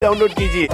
Download कीजिए।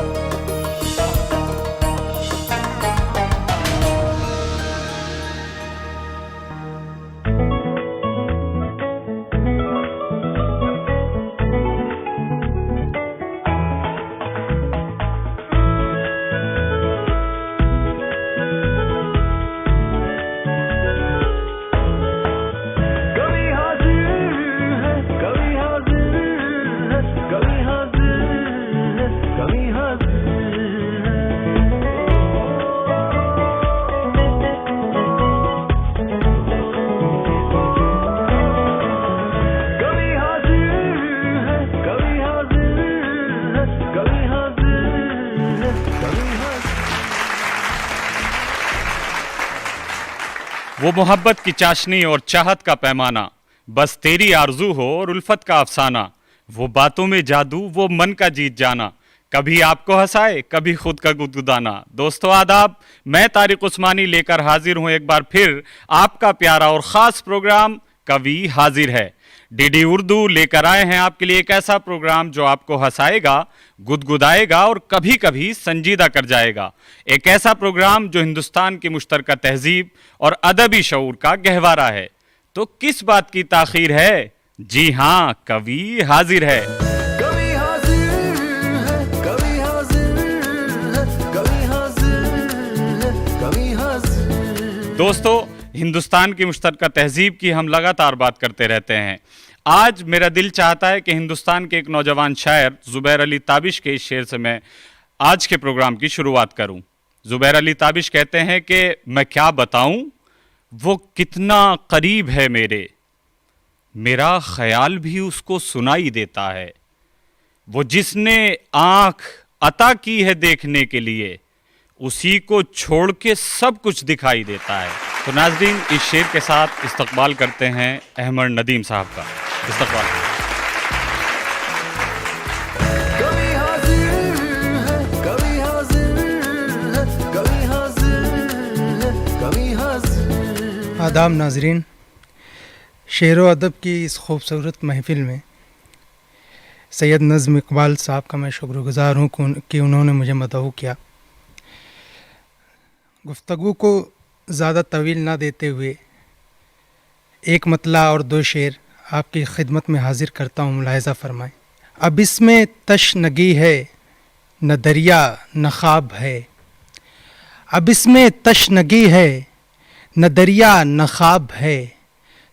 वो मोहब्बत की चाशनी और चाहत का पैमाना, बस तेरी आरजू हो और उल्फत का अफसाना। वो बातों में जादू, वो मन का जीत जाना, कभी आपको हंसाए कभी खुद का गुदगुदाना। दोस्तों आदाब, मैं तारिक उस्मानी लेकर हाजिर हूं एक बार फिर आपका प्यारा और ख़ास प्रोग्राम कवि हाजिर है। डीडी उर्दू लेकर आए हैं आपके लिए एक ऐसा प्रोग्राम जो आपको हंसाएगा, गुदगुदाएगा और कभी कभी संजीदा कर जाएगा। एक ऐसा प्रोग्राम जो हिंदुस्तान की मुश्तरका तहजीब और अदबी शऊर का गहवारा है। तो किस बात की ताखीर है? जी हाँ, कवि हाजिर है। कवि हाजिर है, कवि हाजिर है, कवि हाजिर है, कवि हाजिर। दोस्तों, हिंदुस्तान की मुश्तरका तहजीब की हम लगातार बात करते रहते हैं। आज मेरा दिल चाहता है कि हिंदुस्तान के एक नौजवान शायर ज़ुबैर अली ताबिश के इस शेर से मैं आज के प्रोग्राम की शुरुआत करूं। ज़ुबैर अली ताबिश कहते हैं कि मैं क्या बताऊं, वो कितना करीब है मेरा ख्याल भी उसको सुनाई देता है। वो जिसने आँख अता की है देखने के लिए, उसी को छोड़ के सब कुछ दिखाई देता है। तो नाज़रीन, इस शेर के साथ इस्तकबाल करते हैं अहमद नदीम साहब का। इस्तकबाल। कवि हाजिर है, कवि हाजिर है, कवि हाजिर है, कवि हाजिर। आदाब नाजरीन, शेर व अदब की इस खूबसूरत महफ़िल में सैयद नज़्म इकबाल साहब का मैं शुक्रगुज़ार हूँ कि उन्होंने मुझे मदऊ किया। गुफ्तगू को ज़्यादा तवील ना देते हुए एक मतला और दो शेर आपकी खिदमत में हाजिर करता हूँ, मुलाहिज़ा फरमाएं। अब इसमें तशनगी है न दरिया न ख्वाब है, अब इसमें तशनगी है न दरिया न ख्वाब है,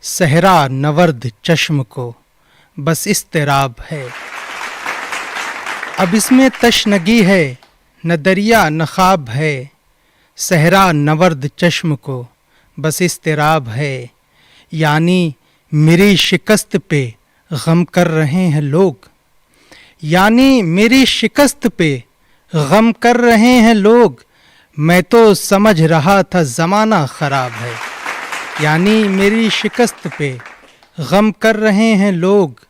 सहरा नवर्द चश्म को बस इस्तिराब है। अब इसमें तशनगी है न दरिया न ख्वाब है, सहरा नवर्द चश्म को बस इस्तिराब है। यानी मेरी शिकस्त पे गम कर रहे हैं लोग, यानी मेरी शिकस्त पे गम कर रहे हैं लोग, मैं तो समझ रहा था ज़माना ख़राब है। यानी मेरी शिकस्त पे गम कर रहे हैं लोग,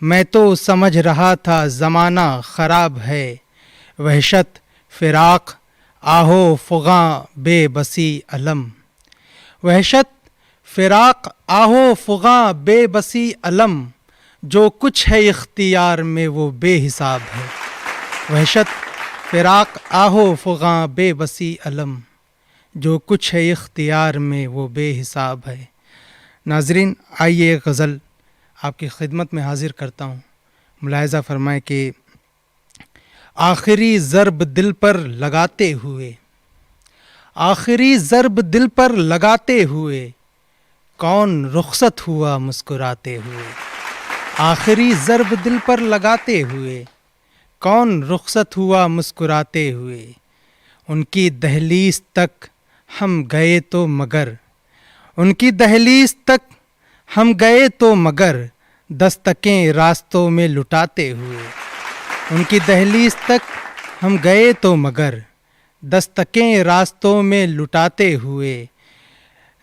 मैं तो समझ रहा था ज़माना ख़राब है। वहशत फ़िराक़ आहो फ़ुग़ां बेबसी अलम, वहशत फ़िराक़ आहो फ़ुग़ां बेबसी अलम, जो कुछ है इख्तियार में वो बेहिसाब है। वहशत फ़िराक़ आहो फ़ुग़ां बेबसी अलम, जो कुछ है इख्तियार में वो बेहिसाब है। नाज़रीन, आइए एक गज़ल आपकी खिदमत में हाजिर करता हूँ। मुलाहिज़ा फरमाएं कि आखिरी ज़र्ब दिल पर लगाते हुए, आखिरी ज़र्ब दिल पर लगाते हुए, कौन रुखसत हुआ मुस्कुराते हुए। आखिरी ज़र्ब दिल पर लगाते हुए, कौन रुखसत हुआ मुस्कुराते हुए। उनकी दहलीज़ तक हम गए तो मगर, उनकी दहलीज़ तक हम गए तो मगर, दस्तकें रास्तों में लुटाते हुए। उनकी दहलीज़ तक हम गए तो मगर, दस्तकें रास्तों में लुटाते हुए।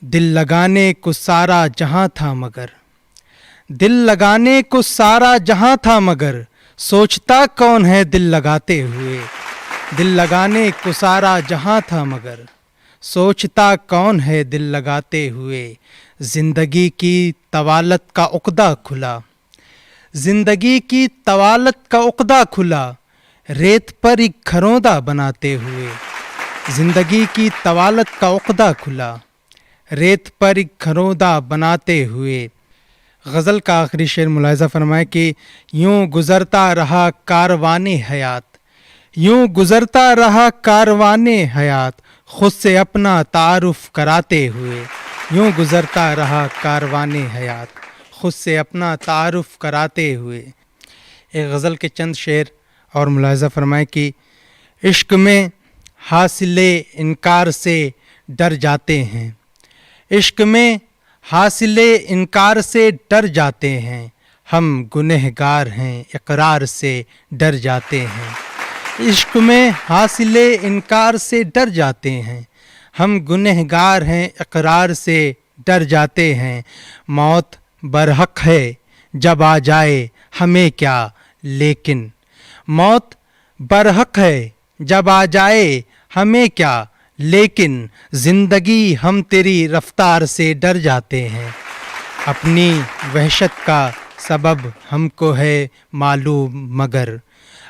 दिल लगाने को सारा जहां था मगर, दिल लगाने को सारा जहां था मगर, सोचता कौन है दिल लगाते हुए। दिल लगाने को सारा जहां था मगर, सोचता कौन है दिल लगाते हुए। ज़िंदगी की तवालत का उक़दा खुला, ज़िंदगी की तवालत का उक़दा खुला, रेत पर एक घरौंदा बनाते हुए। जिंदगी की तवालत का उक़दा खुला, रेत पर एक घरौंदा बनाते हुए। गज़ल का आखिरी शेर मुलाहिज़ा फरमाए कि यूं गुज़रता रहा कारवाने हयात, यूं गुज़रता रहा कारवाने हयात, खुद से अपना तारुफ कराते हुए। यूं गुज़रता रहा कारवाने हयात, खुद से अपना तारुफ कराते हुए। एक गज़ल के चंद शेर और मुलाहिज़ा फरमाए कि इश्क में हासिले इनकार से डर जाते हैं, इश्क में हासिले इनकार से डर जाते हैं, हम गुनहगार हैं इकरार से डर जाते हैं। इश्क में हासिले इनकार से डर जाते हैं, हम गुनहगार हैं इकरार से डर जाते हैं। मौत बरहक है जब आ जाए हमें क्या, लेकिन मौत बरहक है जब आ जाए हमें क्या, लेकिन ज़िंदगी हम तेरी रफ्तार से डर जाते हैं। अपनी वहशत का सबब हमको है मालूम मगर,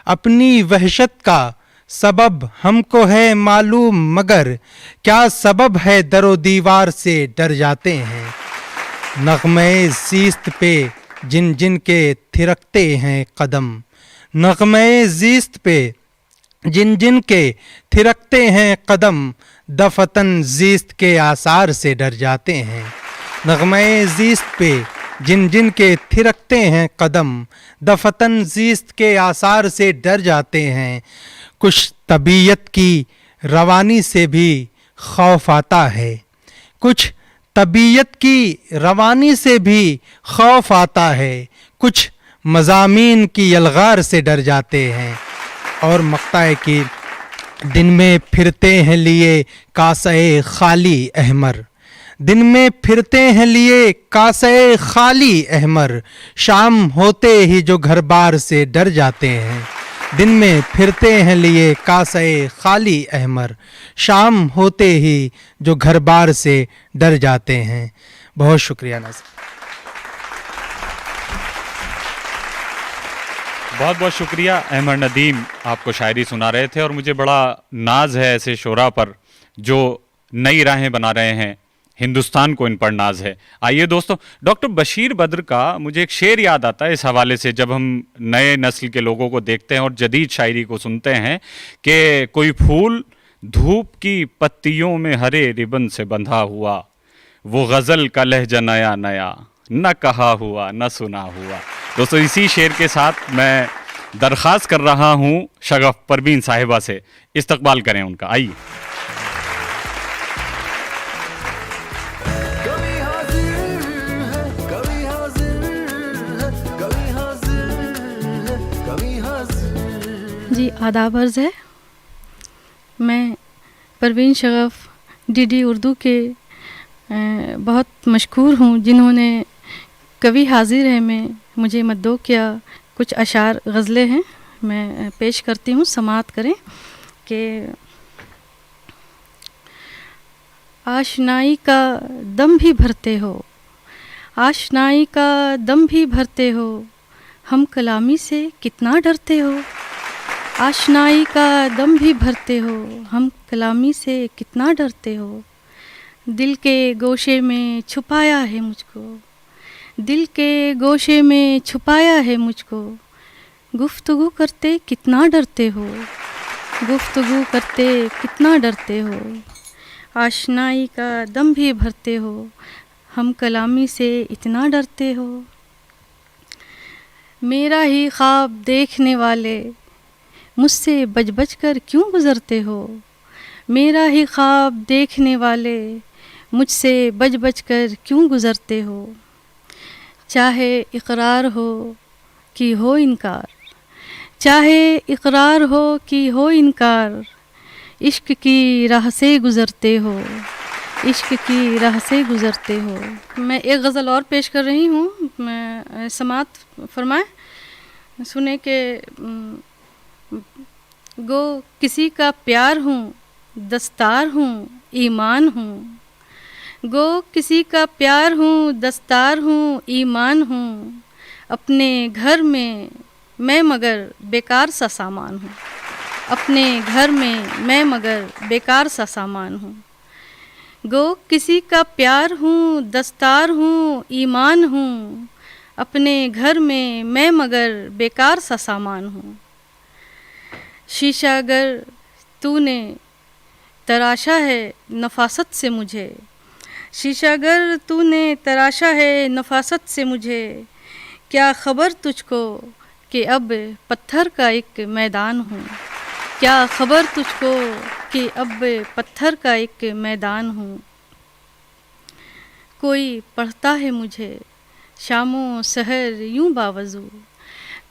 अपनी वहशत का सबब हमको है मालूम मगर, क्या सबब है दरो दीवार से डर जाते हैं। नग़मे ज़ीस्त पे जिन जिन के थिरकते हैं कदम, नग़मे ज़ीस्त पे जिन जिन के थिरकते हैं कदम, दफतन ज़ीस्त के आसार से डर जाते हैं। नग़मे ज़ीस्त पे जिन जिन के थिरकते हैं कदम, दफतन ज़ीस्त के आसार से डर जाते हैं। कुछ तबीयत की रवानी से भी खौफ आता है, कुछ तबीयत की रवानी से भी खौफ आता है, कुछ मज़ामीन की यलगार से डर जाते हैं। और मक्ता है कि दिन में फिरते हैं लिए कासे खाली अहमर, दिन में फिरते हैं लिए कासे खाली अहमर, शाम होते ही जो घर बार से डर जाते हैं। दिन में फिरते हैं लिए कासे खाली अहमर, शाम होते ही जो घर बार से डर जाते हैं। बहुत शुक्रिया नाज़रीन। बहुत बहुत शुक्रिया अहमद नदीम, आपको शायरी सुना रहे थे और मुझे बड़ा नाज है ऐसे शोरा पर जो नई राहें बना रहे हैं, हिंदुस्तान को इन पर नाज है। आइए दोस्तों, डॉक्टर बशीर बद्र का मुझे एक शेर याद आता है इस हवाले से, जब हम नए नस्ल के लोगों को देखते हैं और जदीद शायरी को सुनते हैं कि कोई फूल धूप की पत्तियों में हरे रिबन से बंधा हुआ, वो गज़ल का लहजा नया नया, न कहा हुआ न सुना हुआ। दोस्तों इसी शेर के साथ मैं दरख्वास्त कर रहा हूँ शगफ परवीन साहिबा से, इस्तकबाल करें उनका। आइए। कभी हाजिर है, कभी हाजिर है, कभी हाजिर है, कभी हाजिर। जी आदाब अर्ज़ है। मैं परवीन शगफ डीडी उर्दू के बहुत मशहूर हूँ, जिन्होंने कभी हाजिर है में मुझे मद्दो किया। कुछ अशार गज़लें हैं, मैं पेश करती हूँ, समाअत करें कि आशनाई का दम भी भरते हो, आशनाई का दम भी भरते हो, हम कलामी से कितना डरते हो। आशनाई का दम भी भरते हो, हम कलामी से कितना डरते हो। दिल के गोशे में छुपाया है मुझको, दिल के गोशे में छुपाया है मुझको, गुफ्तगू करते कितना डरते हो, गुफ्तगू करते कितना डरते हो। आशनाई का दम भी भरते हो, हम कलामी से इतना डरते हो। मेरा ही ख्वाब देखने वाले मुझसे बज बज कर क्यों गुज़रते हो। मेरा ही ख्वाब देखने वाले मुझसे बज बज कर क्यों गुज़रते हो। चाहे इकरार हो कि हो इनकार, चाहे इकरार हो कि हो इनकार, इश्क की राह से गुज़रते हो, इश्क की राह से गुज़रते हो। मैं एक गज़ल और पेश कर रही हूँ, मैं समात फरमाए सुने के गो किसी का प्यार हूँ, दस्तार हूँ, ईमान हूँ। गो किसी का प्यार हूँ, दस्तार हूँ, ईमान हूँ। अपने घर में मैं मगर बेकार सा सामान हूँ। अपने घर में मैं मगर बेकार सा सामान हूँ। गो किसी का प्यार हूँ, दस्तार हूँ, ईमान हूँ। अपने घर में मैं मगर बेकार सा सामान हूँ। शीशा अगर तूने तराशा है नफासत से मुझे, शीशा अगर तूने तराशा है नफासत से मुझे, क्या खबर तुझको कि अब पत्थर का एक मैदान हूँ। क्या खबर तुझको कि अब पत्थर का एक मैदान हूँ। कोई पढ़ता है मुझे शामों सहर यूं बावजू,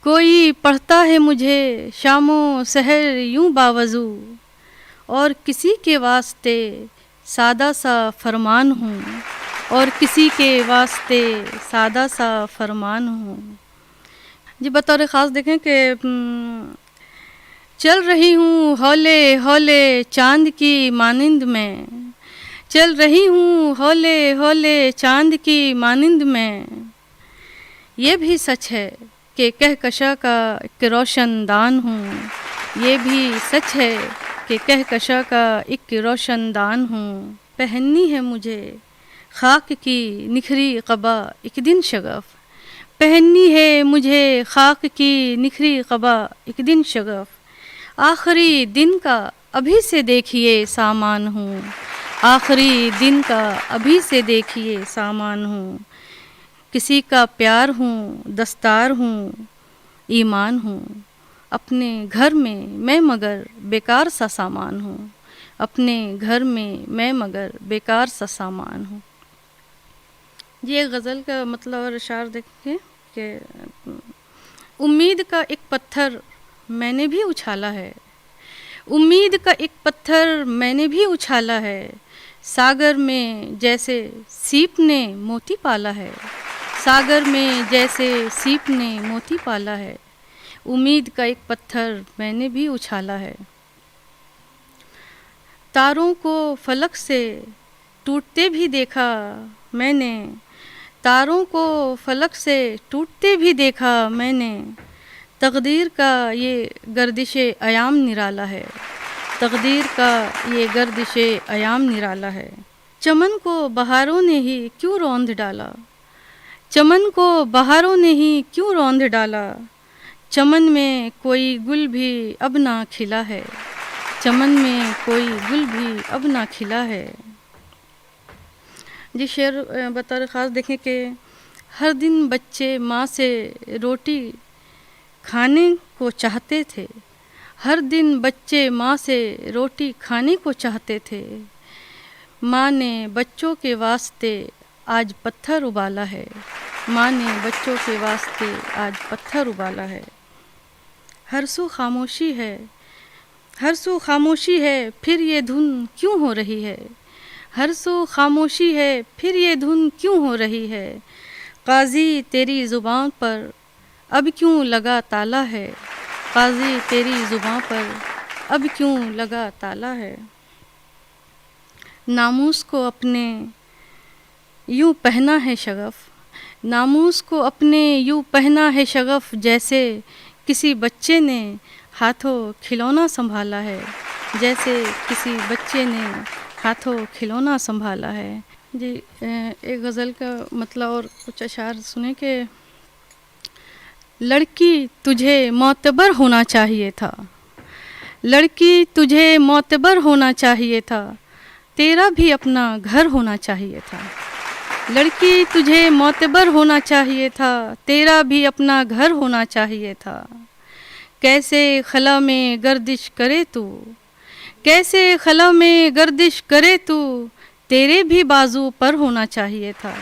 कोई पढ़ता है मुझे शामों सहर यूं बावजू, और किसी के वास्ते सादा सा फरमान हूँ, और किसी के वास्ते सादा सा फरमान हूँ। जी बतौर ख़ास देखें कि चल रही हूँ हौले हौले चाँद की मानिंद में, चल रही हूँ हौले हौले चाँद की मानिंद में। ये भी सच है कि कहकशा का एक रोशनदान हूँ, ये भी सच है कि कहकशा का एक रोशनदान हूँ। पहननी है मुझे खाक की निखरी क़बा एक दिन शगफ़, पहननी है मुझे खाक की निखरी क़बा एक दिन शगफ़। आखिरी दिन का अभी से देखिए सामान हूँ, आखिरी दिन का अभी से देखिए सामान हूँ। किसी का प्यार हूँ, दस्तार हूँ, ईमान हूँ। अपने घर में मैं मगर बेकार सा सामान हूँ, अपने घर में मैं मगर बेकार सा सामान हूँ। ये गज़ल का मतलब और इशार देखें कि उम्मीद का एक पत्थर मैंने भी उछाला है, उम्मीद का एक पत्थर मैंने भी उछाला है। सागर में जैसे सीप ने मोती पाला है, सागर में जैसे सीप ने मोती पाला है। उम्मीद का एक पत्थर मैंने भी उछाला है। तारों को फलक से टूटते भी देखा मैंने, तारों को फलक से टूटते भी देखा मैंने। तकदीर का ये गर्दिशे अयाम निराला है, तकदीर का ये गर्दिशे अयाम निराला है। चमन को बहारों ने ही क्यों रौंद डाला, चमन को बहारों ने ही क्यों रौंद डाला। चमन में कोई गुल भी अब ना खिला है, चमन में कोई गुल भी अब ना खिला है। जी शेर बतौर ख़ास देखें कि हर दिन बच्चे माँ से रोटी खाने को चाहते थे, हर दिन बच्चे माँ से रोटी खाने को चाहते थे। माँ ने बच्चों के वास्ते आज पत्थर उबाला है, माँ ने बच्चों के वास्ते आज पत्थर उबाला है। हर सू खामोशी है, हर सू खामोशी है, फिर ये धुन क्यों हो रही है, हर सू खामोशी है, फिर ये धुन क्यों हो रही है। काज़ी तेरी ज़ुबान पर अब क्यों लगा ताला है, काज़ी तेरी ज़ुबान पर अब क्यों लगा ताला है। नामूस को अपने यूँ पहना है शगफ़, नामूस को अपने यूँ पहना है शगफ़, जैसे किसी बच्चे ने हाथों खिलौना संभाला है, जैसे किसी बच्चे ने हाथों खिलौना संभाला है। जी एक गज़ल का मतलब और कुछ अशार सुने कि लड़की तुझे मोतबर होना चाहिए था, लड़की तुझे मोतबर होना चाहिए था, तेरा भी अपना घर होना चाहिए था। लड़की तुझे मोतबर होना चाहिए था, तेरा भी अपना घर होना चाहिए था। कैसे खला में गर्दिश करे तू, कैसे खला में गर्दिश करे तू, तेरे भी बाजू पर होना चाहिए था।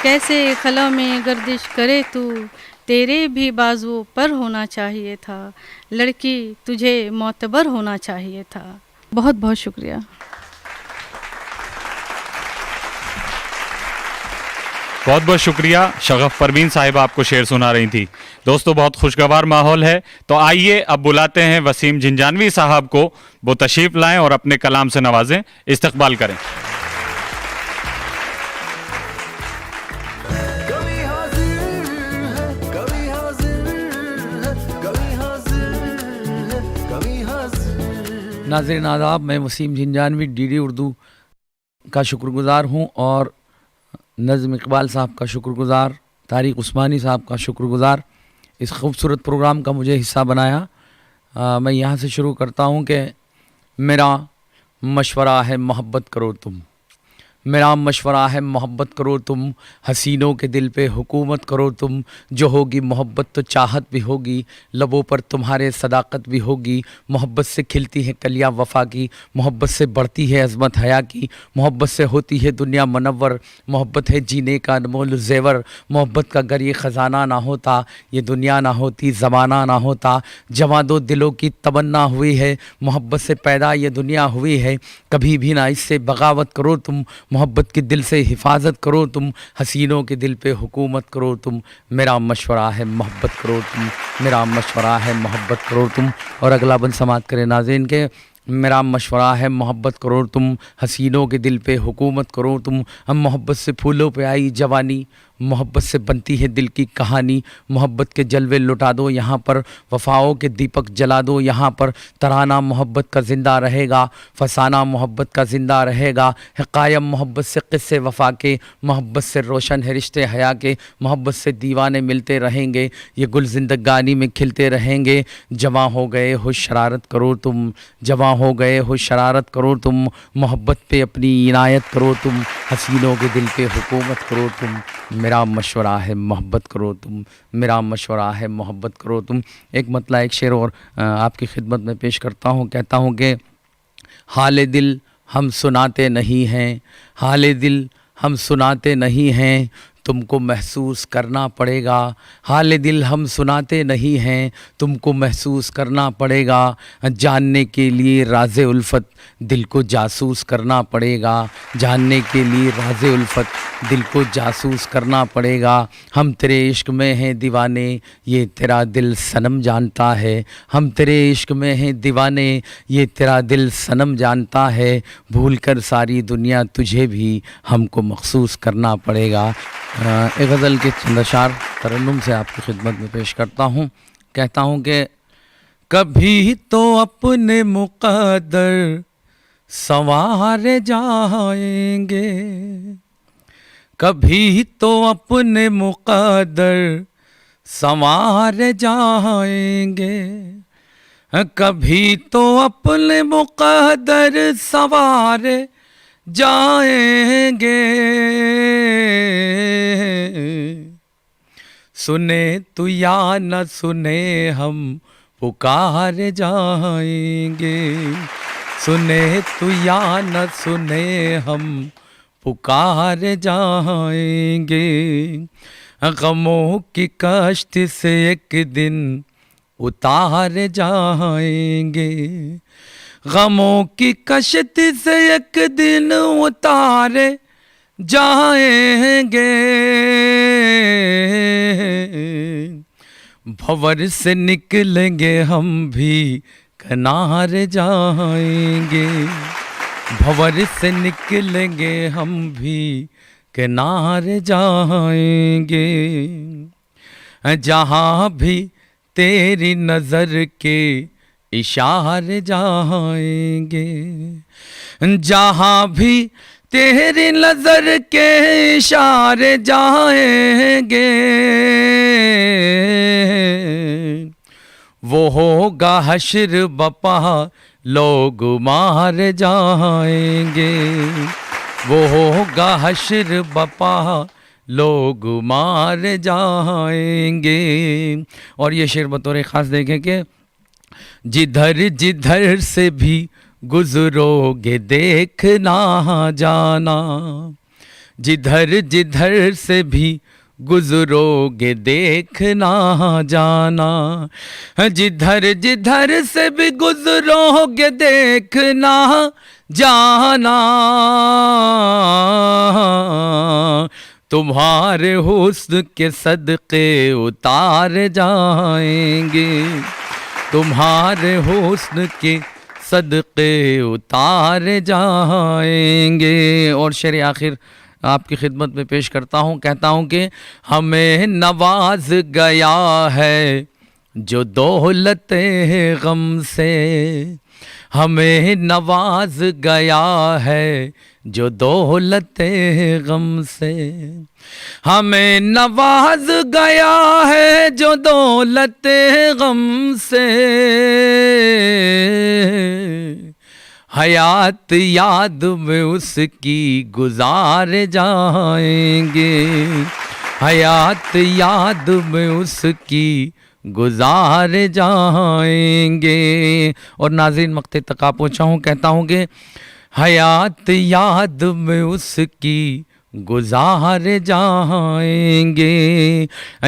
कैसे खला में गर्दिश करे तू, तेरे भी बाजू पर होना चाहिए था। लड़की तुझे मोतबर होना चाहिए था। बहुत बहुत शुक्रिया। बहुत बहुत शुक्रिया। शगफ़ परवीन साहिबा आपको शेर सुना रही थी। दोस्तों बहुत खुशगवार माहौल है, तो आइए अब बुलाते हैं वसीम झिंझानवी साहब को, वो तशरीफ़ लाएं और अपने कलाम से नवाजें, इस्तकबाल करें। कभी हाजिर है, कभी हाजिर है, नाज़रीन आदाब, मैं वसीम झिंझानवी डीडी उर्दू का शुक्रगुज़ार हूँ और नज़्म इकबाल साहब का शुक्रगुज़ार, तारिक उस्मानी साहब का शुक्रगुज़ार, इस खूबसूरत प्रोग्राम का मुझे हिस्सा बनाया। मैं यहाँ से शुरू करता हूँ कि मेरा मशवरा है मोहब्बत करो तुम, मेरा मशवरा है मोहब्बत करो तुम, हसीनों के दिल पे हुकूमत करो तुम। जो होगी मोहब्बत तो चाहत भी होगी, लबों पर तुम्हारे सदाकत भी होगी। मोहब्बत से खिलती है कलियाँ वफ़ा की, मोहब्बत से बढ़ती है अज़मत हया की, मोहब्बत से होती है दुनिया मनव्वर। मोहब्बत है जीने का अनमोल ज़ेवर, मोहब्बत का अगर ये ख़जाना ना होता, ये दुनिया ना होती, ज़माना ना होता। जवां दो दिलों की तमन्ना हुई है, मोहब्बत से पैदा ये दुनिया हुई है। कभी भी ना इससे बगावत करो तुम, मोहब्बत के दिल से हिफाजत करो तुम। हसीनों के दिल पे हुकूमत करो तुम, मेरा मशवरा है मोहब्बत करो तुम, मेरा मशवरा है मोहब्बत करो तुम। और अगला बंद समात करें नाज़रीन के, मेरा मशवरा है मोहब्बत करो तुम, हसीनों के दिल पे हुकूमत करो तुम। हम मोहब्बत से फूलों पे आई जवानी, मोहब्बत से बनती है दिल की कहानी। मोहब्बत के जलवे लुटा दो यहाँ पर, वफ़ाओं के दीपक जला दो यहाँ पर। तराना मोहब्बत का ज़िंदा रहेगा, फसाना मोहब्बत का ज़िंदा रहेगा। है कायम मोहब्बत से क़िस्से वफ़ा के, मोहब्बत से रोशन है रिश्ते हया के। मोहब्बत से दीवाने मिलते रहेंगे, ये गुल ज़िंदगानी में खिलते रहेंगे। जवां हो गए हो शरारत करो तुम, जवां हो गए हो शरारत करो तुम। मोहब्बत पे अपनी इनायत करो तुम, हसीनों के दिल पे हुकूमत करो तुम। मेरा मशवरा है मोहब्बत करो तुम, मेरा मशवरा है मोहब्बत करो तुम। एक मतला एक शेर और आपकी खिदमत में पेश करता हूँ। कहता हूँ कि हाल दिल हम सुनाते नहीं हैं, हाल दिल हम सुनाते नहीं हैं, तुमको महसूस करना पड़ेगा। हाल दिल हम सुनाते नहीं हैं, तुमको महसूस करना पड़ेगा। जानने के लिए राज़े उल्फत दिल को जासूस करना पड़ेगा, जानने के लिए राज़े उल्फत दिल को जासूस करना पड़ेगा। हम तेरे इश्क में हैं दीवाने, ये तेरा दिल सनम जानता है। हम तेरे इश्क में हैं दीवाने, ये तेरा दिल सनम जानता है। भूल कर सारी दुनिया तुझे भी हमको मखसूस करना पड़ेगा। एक गज़ल के चंद अशार तरन्नुम से आपकी खिदमत में पेश करता हूँ। कहता हूँ कि कभी तो अपने मुक़द्दर संवारे जाएंगे, कभी तो अपने मुक़द्दर संवारे जाएंगे, कभी तो अपने मुक़द्दर संवारे जाएंगे। सुने तू या न सुने हम पुकार जाएंगे, सुने तू या न सुने हम पुकार जाएंगे। गमों की कश्ती से एक दिन उतार जाएंगे, गमों की कश्ती से एक दिन उतारे जाएंगे। भंवर से निकलेंगे हम भी किनारे जाएंगे, भंवर से निकलेंगे हम भी किनारे जाएंगे। जहाँ भी तेरी नज़र के इशारे जाएंगे, जहाँ भी तेरी नज़र के इशारे जाएंगे। वो होगा हश्र बपा लोग मार जाएंगे, वो होगा हश्र बपा लोग मार जाएंगे। और ये शेर बतौर ख़ास देखें कि जिधर जिधर से भी गुजरोगे देखना जाना, जिधर जिधर से भी गुजरोगे देखना जाना, जिधर जिधर से भी गुजरोगे देखना जाना। तुम्हारे हुस्न के सदक़े उतार जाएंगे, तुम्हारे हुस्न के सदक़े उतार जाएंगे। और शेर आखिर आपकी खिदमत में पेश करता हूँ। कहता हूँ कि हमें नवाज गया है जो दौलते गम से हमें नवाज गया है, जो दौलते गम से हमें नवाज गया है, जो दौलते गम से हयात याद में उसकी गुजार जाएंगे, हयात याद में उसकी गुजार जाएंगे। और नाज़रीन मक्ते तक आ पहुँचा हूँ, कहता हूँ कि हयात याद में उसकी गुजार जाएंगे,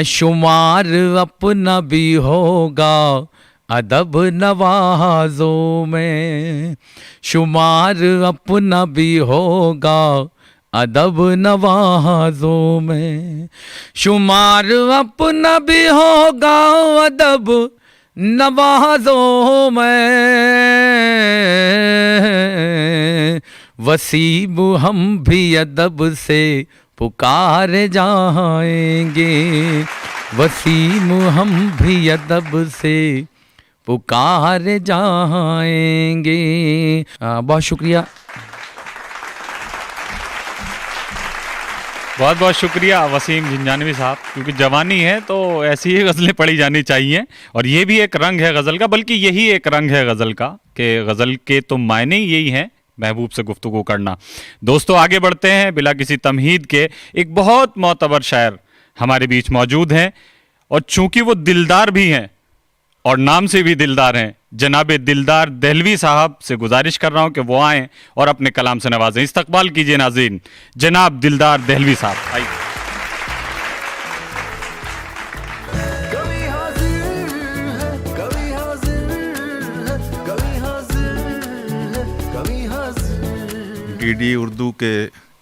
शुमार अपना भी होगा अदब नवाजों में, शुमार अपना भी होगा अदब नवाजों में, शुमार अपना भी होगा अदब नवाजों में। वसीब हम भी अदब से पुकार जाएंगे, वसीम हम भी अदब से पुकार जाएंगे। बहुत शुक्रिया। बहुत बहुत शुक्रिया वसीम झिंझानवी साहब, क्योंकि जवानी है तो ऐसी ही गज़लें पढ़ी जानी चाहिए। और ये भी एक रंग है गज़ल का, बल्कि यही एक रंग है गज़ल का कि गज़ल के तो मायने ही यही हैं, महबूब से गुफ्तगू करना। दोस्तों आगे बढ़ते हैं, बिला किसी तमहीद के एक बहुत मोतबर शायर हमारे बीच मौजूद हैं, और चूंकि वो दिलदार भी हैं और नाम से भी दिलदार हैं, जनाब दिलदार दहलवी साहब से गुजारिश कर रहा हूं कि वो आएं और अपने कलाम से नवाजें। इस्तकबाल कीजिए नाज़रीन, जनाब दिलदार दहलवी साहब आइए। कभी हाजिर है, कभी हाजिर है, कभी हाजिर है, कभी हाजिर। डीडी उर्दू के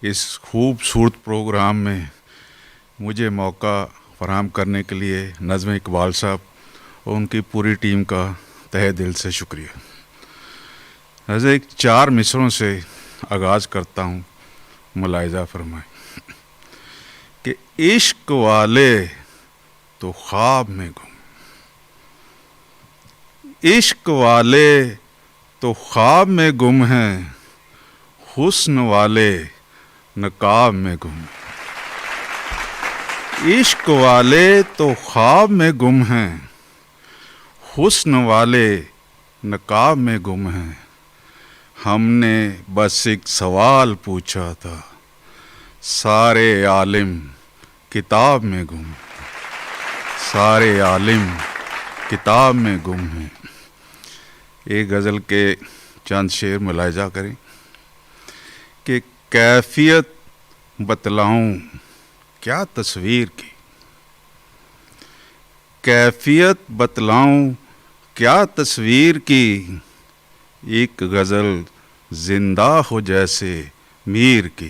इस खूबसूरत प्रोग्राम में मुझे मौका फराहम करने के लिए नज़्म इकबाल साहब और उनकी पूरी टीम का तहे दिल से शुक्रिया। नज़्म एक 4 मिसरों से आगाज़ करता हूँ, मुलाहिज़ा फरमाएं कि इश्क वाले तो ख्वाब में गुम, इश्क वाले तो ख्वाब में गुम हैं, हुस्न वाले नकाब में गुम। इश्क वाले तो ख्वाब में गुम हैं, हुस्न वाले नकाब में गुम हैं। हमने बस एक सवाल पूछा था, सारे आलिम किताब में गुम, सारे आलिम किताब में गुम हैं। एक गज़ल के चंद शेर मुलाहिज़ा करें कि कैफियत बतलाऊं क्या तस्वीर की, कैफियत बतलाऊं क्या तस्वीर की, एक गज़ल जिंदा हो जैसे मीर की।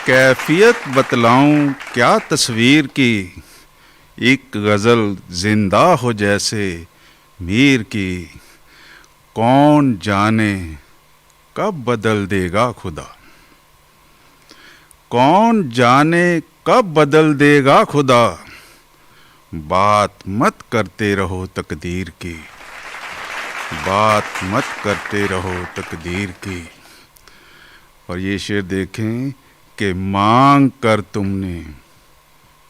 कैफियत बतलाऊं क्या तस्वीर की, एक गज़ल जिंदा हो जैसे मीर की। कौन जाने कब बदल देगा खुदा, कौन जाने कब बदल देगा खुदा। बात मत करते रहो तकदीर की, बात मत करते रहो तकदीर की। और ये शेर देखें कि मांग कर तुमने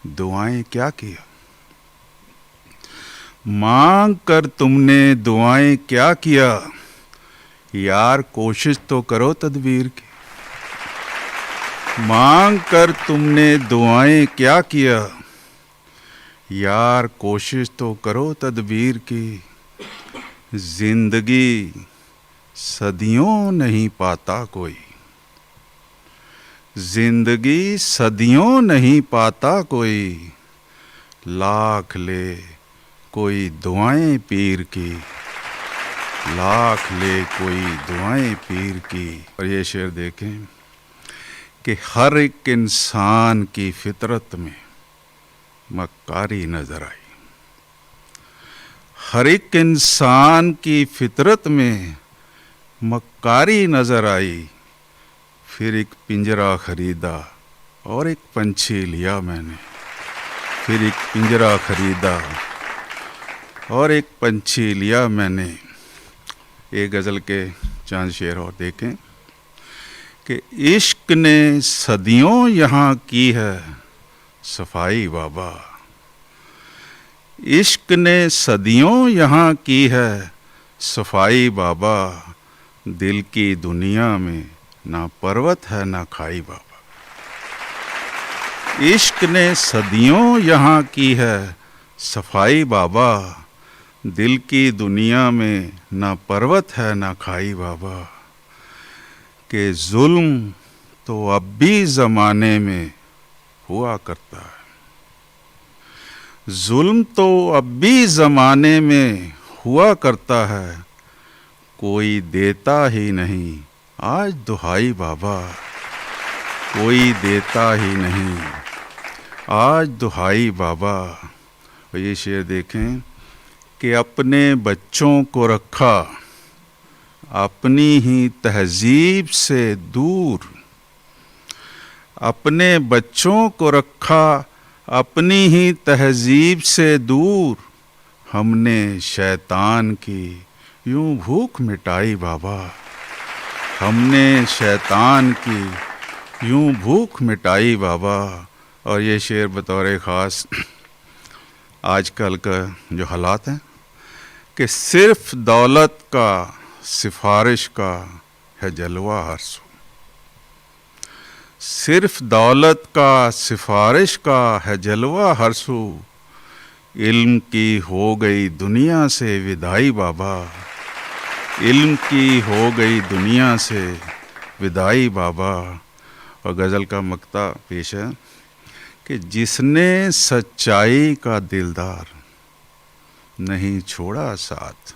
दुआएं क्या किया, मांग कर तुमने दुआएं क्या किया। यार कोशिश तो करो तदबीर की, मांग कर तुमने दुआएं क्या किया। यार कोशिश तो करो तदबीर की। जिंदगी सदियों नहीं पाता कोई, जिंदगी सदियों नहीं पाता कोई। लाख ले कोई दुआएं पीर की, लाख ले कोई दुआएं पीर की। और ये शेर देखें कि हर एक इंसान की फितरत में मक्कारी नजर आई, हर एक इंसान की फितरत में मक्कारी नजर आई। फिर एक पिंजरा खरीदा और एक पंछी लिया मैंने, फिर एक पिंजरा खरीदा और एक पंछी लिया मैंने। एक गज़ल के चांद शेर और देखें कि इश्क ने सदियों यहाँ की है सफाई बाबा, इश्क ने सदियों यहाँ की है सफाई बाबा, दिल की दुनिया में ना पर्वत है ना खाई बाबा। इश्क ने सदियों यहाँ की है सफाई बाबा, दिल की दुनिया में ना पर्वत है ना खाई बाबा। कि जुल्म तो अब भी ज़माने में हुआ करता है, जुल्म तो अब भी ज़माने में हुआ करता है, कोई देता ही नहीं आज दुहाई बाबा, कोई देता ही नहीं आज दुहाई बाबा। और ये शेर देखें कि अपने बच्चों को रखा अपनी ही तहजीब से दूर, अपने बच्चों को रखा अपनी ही तहजीब से दूर, हमने शैतान की यूं भूख मिटाई बाबा, हमने शैतान की यूं भूख मिटाई बाबा। और ये शेर बतौर ख़ास आजकल का जो हालात हैं कि सिर्फ दौलत का सिफारिश का है जलवा हर सू, सिर्फ दौलत का सिफारिश का है जलवा हर सू, इल्म की हो गई दुनिया से विदाई बाबा, इल्म की हो गई दुनिया से विदाई बाबा। और गज़ल का मक्ता पेश है कि जिसने सच्चाई का दिलदार नहीं छोड़ा साथ,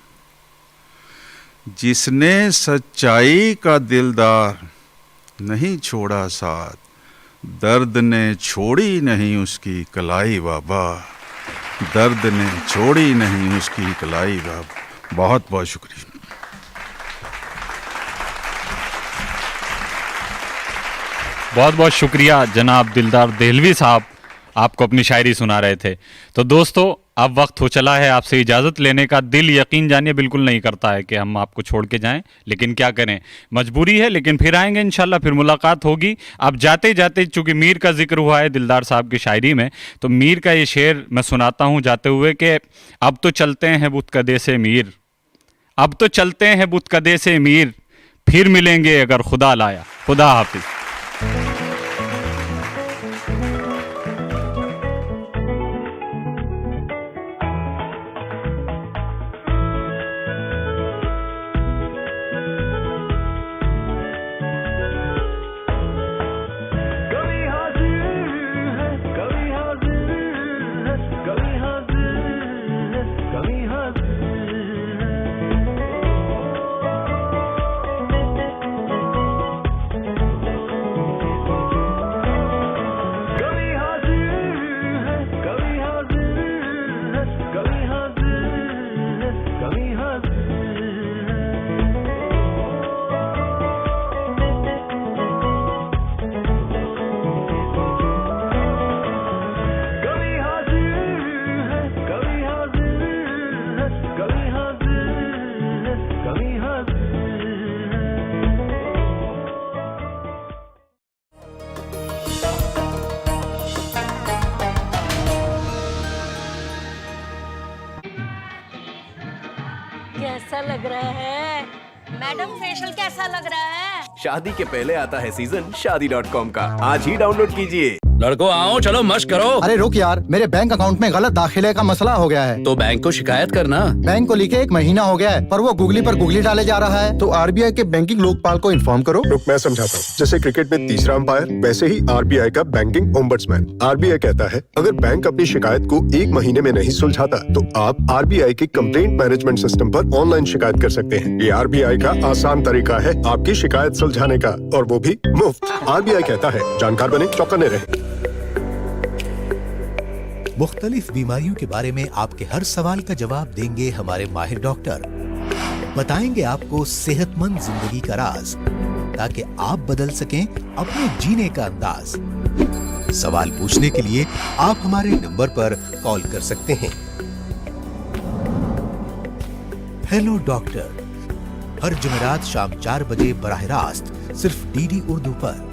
जिसने सच्चाई का दिलदार नहीं छोड़ा साथ, दर्द ने छोड़ी नहीं उसकी कलाई बाबा, दर्द ने छोड़ी नहीं उसकी कलाई बाबा। बहुत बहुत शुक्रिया। बहुत बहुत शुक्रिया जनाब दिलदार देहलवी साहब, आपको अपनी शायरी सुना रहे थे। तो दोस्तों अब वक्त हो चला है आपसे इजाज़त लेने का। दिल यकीन जानिए बिल्कुल नहीं करता है कि हम आपको छोड़ के जाएं, लेकिन क्या करें, मजबूरी है। लेकिन फिर आएंगे इंशाल्लाह, फिर मुलाकात होगी। अब जाते जाते चूँकि मीर का जिक्र हुआ है दिलदार साहब की शायरी में, तो मीर का ये शेर मैं सुनाता हूँ जाते हुए कि अब तो चलते हैं बुतकदे से मीर, अब तो चलते हैं बुतकदे से मीर, फिर मिलेंगे अगर खुदा लाया। खुदा हाफिज़। कैसा लग रहा है मैडम? फेशियल कैसा लग रहा है? शादी के पहले आता है सीजन शादी.com का, आज ही डाउनलोड कीजिए। लड़को आओ, चलो मश्क करो। अरे रुक यार, मेरे बैंक अकाउंट में गलत दाखिले का मसला हो गया है। तो बैंक को शिकायत करना। बैंक को लिखे 1 महीना हो गया है, पर वो गूगली पर गूगली डाले जा रहा है। तो आरबीआई के बैंकिंग लोकपाल को इन्फॉर्म करो। रुक मैं समझाता हूँ। जैसे क्रिकेट में तीसरा अंपायर, वैसे ही आरबीआई का बैंकिंग ओम्बड्समैन। आरबीआई कहता है अगर बैंक अपनी शिकायत को 1 महीने में नहीं सुलझाता तो आप आरबीआई के कंप्लेंट मैनेजमेंट सिस्टम पर ऑनलाइन शिकायत कर सकते हैं। ये आरबीआई का आसान तरीका है आपकी शिकायत सुलझाने का, और वो भी मुफ्त। आरबीआई कहता है जानकार बने, चौकन्ने रहे। मुख्तलिफ बीमारियों के बारे में आपके हर सवाल का जवाब देंगे हमारे माहिर डॉक्टर। बताएंगे आपको सेहतमंद जिंदगी का राज, ताकि आप बदल सकें अपने जीने का अंदाज। सवाल पूछने के लिए आप हमारे नंबर पर कॉल कर सकते हैं। हेलो डॉक्टर, हर जुमेरात शाम 4 बजे बराह रास्त सिर्फ डीडी उर्दू पर।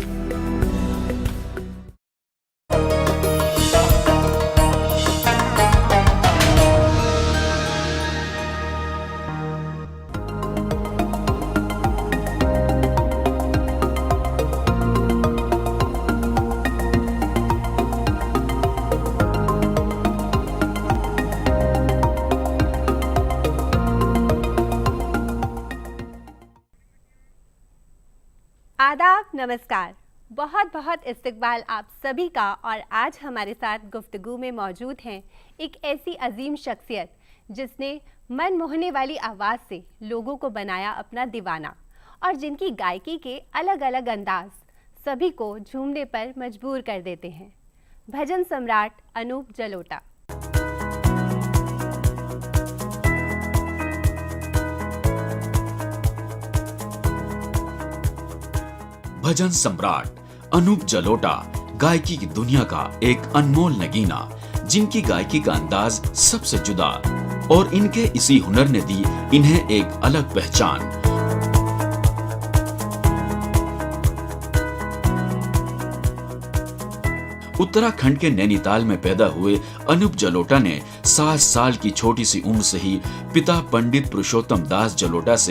आदाब, नमस्कार, बहुत बहुत इस्तकबाल आप सभी का। और आज हमारे साथ गुफ्तगू में मौजूद हैं एक ऐसी अजीम शख्सियत जिसने मन मोहने वाली आवाज़ से लोगों को बनाया अपना दीवाना, और जिनकी गायकी के अलग अलग अंदाज सभी को झूमने पर मजबूर कर देते हैं। भजन सम्राट अनूप जलोटा। भजन सम्राट अनूप जलोटा गायकी की दुनिया का एक अनमोल नगीना, जिनकी गायकी का अंदाज सबसे जुदा, और इनके इसी हुनर ने दी इन्हें एक अलग पहचान। उत्तराखंड के नैनीताल में पैदा हुए अनूप जलोटा ने 7 साल की छोटी सी उम्र से ही पिता पंडित पुरुषोत्तम दास जलोटा से